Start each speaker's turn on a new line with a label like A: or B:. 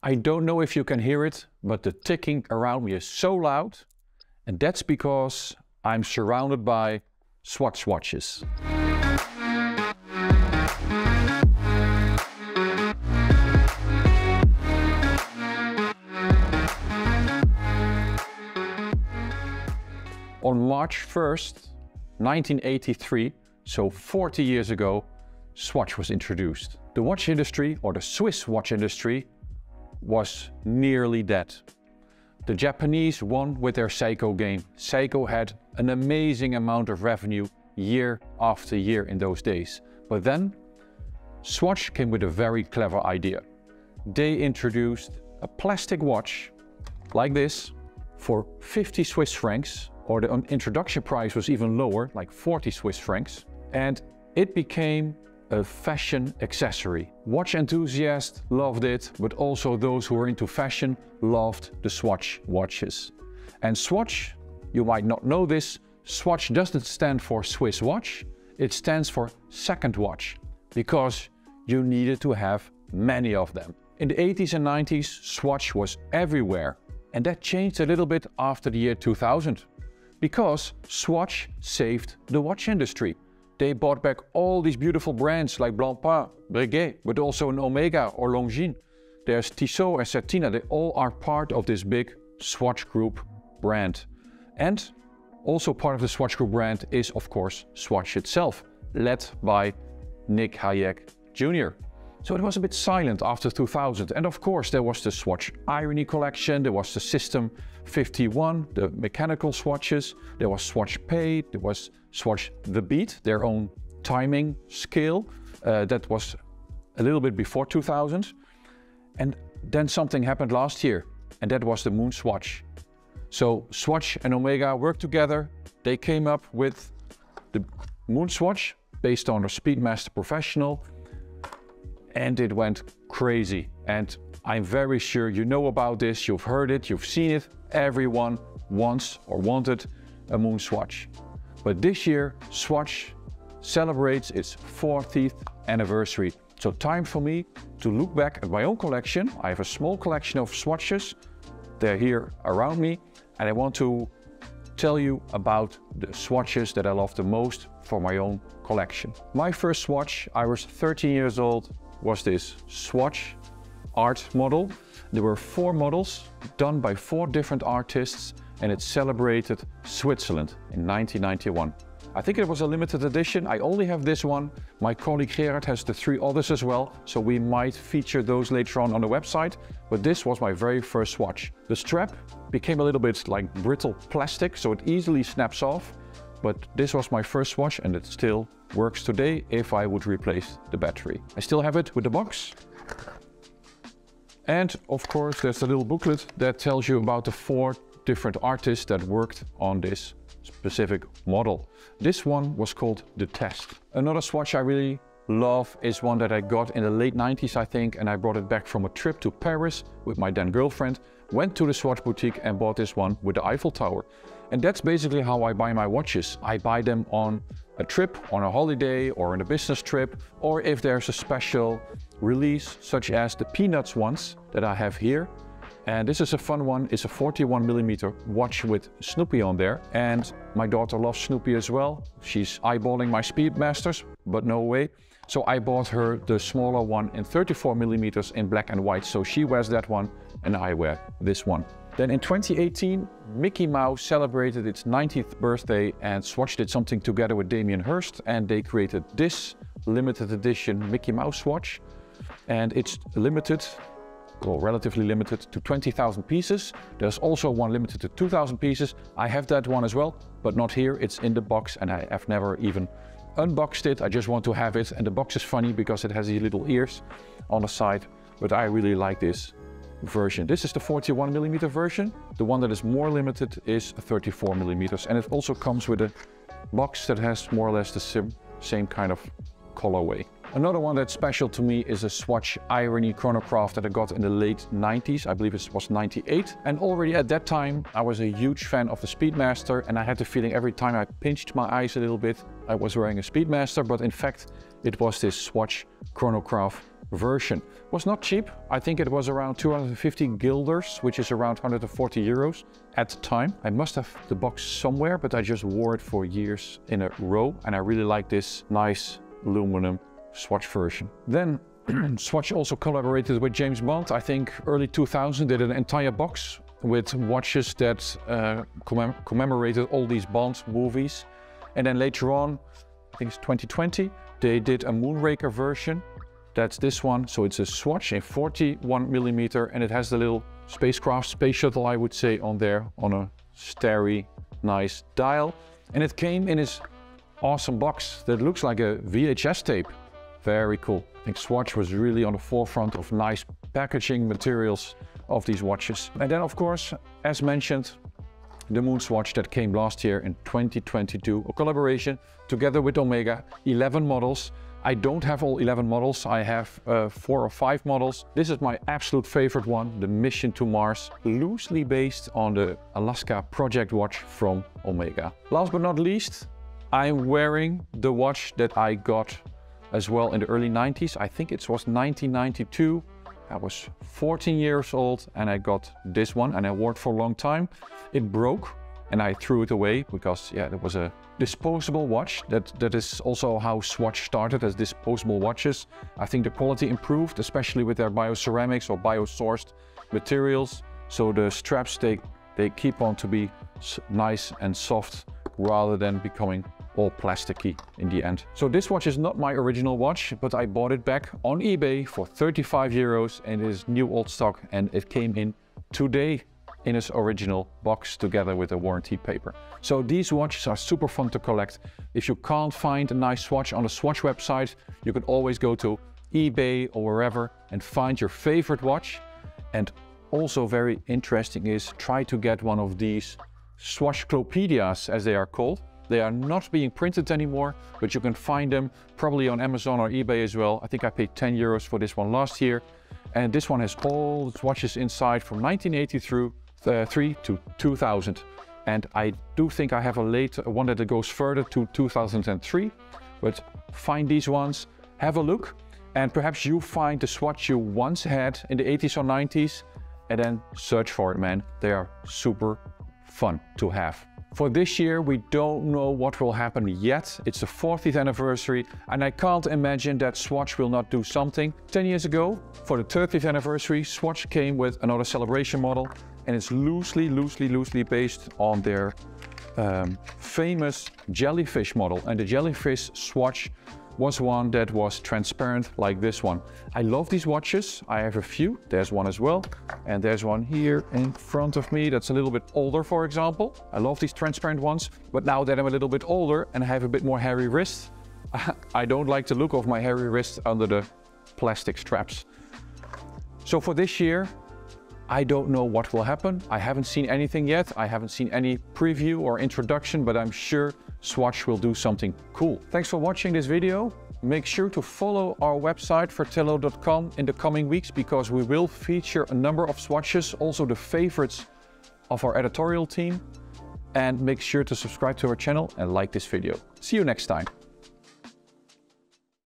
A: I don't know if you can hear it, but the ticking around me is so loud, and that's because I'm surrounded by Swatch watches. On March 1st, 1983, so 40 years ago, Swatch was introduced. The watch industry, or the Swiss watch industry, was nearly dead. The Japanese won with their Seiko game. Seiko had an amazing amount of revenue year after year in those days. But then Swatch came with a very clever idea. They introduced a plastic watch like this for 50 Swiss francs, or the introduction price was even lower, like 40 Swiss francs. And it became a fashion accessory. Watch enthusiasts loved it, but also those who were into fashion loved the Swatch watches. And Swatch, you might not know this, Swatch doesn't stand for Swiss watch, it stands for second watch, because you needed to have many of them. In the 80s and 90s, Swatch was everywhere, and that changed a little bit after the year 2000, because Swatch saved the watch industry. They bought back all these beautiful brands like Blancpain, Breguet, but also an Omega or Longines. There's Tissot and Certina, they all are part of this big Swatch Group brand. And also part of the Swatch Group brand is, of course, Swatch itself, led by Nick Hayek Jr. So it was a bit silent after 2000. And of course, there was the Swatch Irony collection, there was the System 51, the mechanical swatches, there was Swatch Pay, there was Swatch The Beat, their own timing scale. That was a little bit before 2000. And then something happened last year, and that was the MoonSwatch. So Swatch and Omega worked together. They came up with the MoonSwatch based on the Speedmaster Professional, and it went crazy. And I'm very sure you know about this, you've heard it, you've seen it. Everyone wants or wanted a MoonSwatch. But this year, Swatch celebrates its 40th anniversary. So time for me to look back at my own collection. I have a small collection of swatches. They're here around me. And I want to tell you about the swatches that I love the most for my own collection. My first swatch, I was 13 years old, was this Swatch art model. There were 4 models done by 4 different artists, and it celebrated Switzerland in 1991. I think it was a limited edition. I only have this one. My colleague Gerard has the 3 others as well, so we might feature those later on the website. But this was my very first swatch. The strap became a little bit like brittle plastic, so it easily snaps off. But this was my first swatch, and it still works today if I would replace the battery. I still have it with the box. And of course, there's a little booklet that tells you about the 4 different artists that worked on this specific model. This one was called The Test. Another swatch I really love is one that I got in the late 90s, I think, and I brought it back from a trip to Paris with my then girlfriend, went to the Swatch boutique and bought this one with the Eiffel Tower. And that's basically how I buy my watches. I buy them on a trip, on a holiday, or on a business trip, or if there's a special release, such as the Peanuts ones that I have here. And this is a fun one. It's a 41mm watch with Snoopy on there. And my daughter loves Snoopy as well. She's eyeballing my Speedmasters, but no way. So I bought her the smaller one in 34mm in black and white. So she wears that one and I wear this one. Then in 2018, Mickey Mouse celebrated its 90th birthday, and Swatch did something together with Damien Hirst, and they created this limited edition Mickey Mouse watch. And it's limited, well, relatively limited to 20,000 pieces. There's also one limited to 2,000 pieces. I have that one as well, but not here. It's in the box and I have never even unboxed it. I just want to have it. And the box is funny because it has these little ears on the side, but I really like this version. This is the 41mm version. The one that is more limited is 34mm, and it also comes with a box that has more or less the same kind of colorway. Another one that's special to me is a Swatch Irony Chronocraft that I got in the late 90s. I believe it was 98. And already at that time, I was a huge fan of the Speedmaster, and I had the feeling every time I pinched my eyes a little bit, I was wearing a Speedmaster, but in fact, it was this Swatch Chronocraft version. Was not cheap. I think it was around 250 guilders, which is around 140 euros at the time. I must have the box somewhere, but I just wore it for years in a row, and I really like this nice aluminum Swatch version. Then Swatch also collaborated with James Bond. I think early 2000 did an entire box with watches that commemorated all these Bond movies. And then later on, I think it's 2020, they did a Moonraker version. That's this one. So it's a Swatch in 41mm, and it has the little spacecraft, space shuttle, I would say, on there on a starry, nice dial. And it came in this awesome box that looks like a VHS tape. Very cool. I think Swatch was really on the forefront of nice packaging materials of these watches. And then, of course, as mentioned, the MoonSwatch that came last year in 2022, a collaboration together with Omega, 11 models. I don't have all 11 models, I have 4 or 5 models. This is my absolute favorite one, the Mission to Mars, loosely based on the Alaska Project watch from Omega. Last but not least, I'm wearing the watch that I got as well in the early 90s. I think it was 1992. I was 14 years old and I got this one, and I wore it for a long time. It broke and I threw it away because, yeah, it was a disposable watch. That is also how Swatch started, as disposable watches. I think the quality improved, especially with their bioceramics or biosourced materials. So the straps, they keep on to be nice and soft rather than becoming all plasticky in the end. So this watch is not my original watch, but I bought it back on eBay for 35 euros, and it is new old stock, and it came in today in its original box together with a warranty paper. So these watches are super fun to collect. If you can't find a nice Swatch on the Swatch website, you can always go to eBay or wherever and find your favorite watch. And also very interesting is try to get one of these Swatch Encyclopedias, as they are called. They are not being printed anymore, but you can find them probably on Amazon or eBay as well. I think I paid 10 euros for this one last year. And this one has all the watches inside from 1983 to 2000. And I do think I have a later one that goes further to 2003. But find these ones, have a look, and perhaps you find the Swatch you once had in the 80s or 90s, and then search for it, man. They are super fun to have. For this year, we don't know what will happen yet. It's the 40th anniversary, and I can't imagine that Swatch will not do something. 10 years ago, for the 30th anniversary, Swatch came with another celebration model, and it's loosely based on their famous jellyfish model. And the jellyfish Swatch was one that was transparent like this one. I love these watches. I have a few. There's one as well. And there's one here in front of me that's a little bit older, for example. I love these transparent ones. But now that I'm a little bit older and I have a bit more hairy wrists, I don't like the look of my hairy wrists under the plastic straps. So for this year, I don't know what will happen. I haven't seen anything yet. I haven't seen any preview or introduction, but I'm sure Swatch will do something cool. Thanks for watching this video. Make sure to follow our website fratello.com in the coming weeks, because we will feature a number of swatches, also the favorites of our editorial team. And make sure to subscribe to our channel and like this video. See you next time.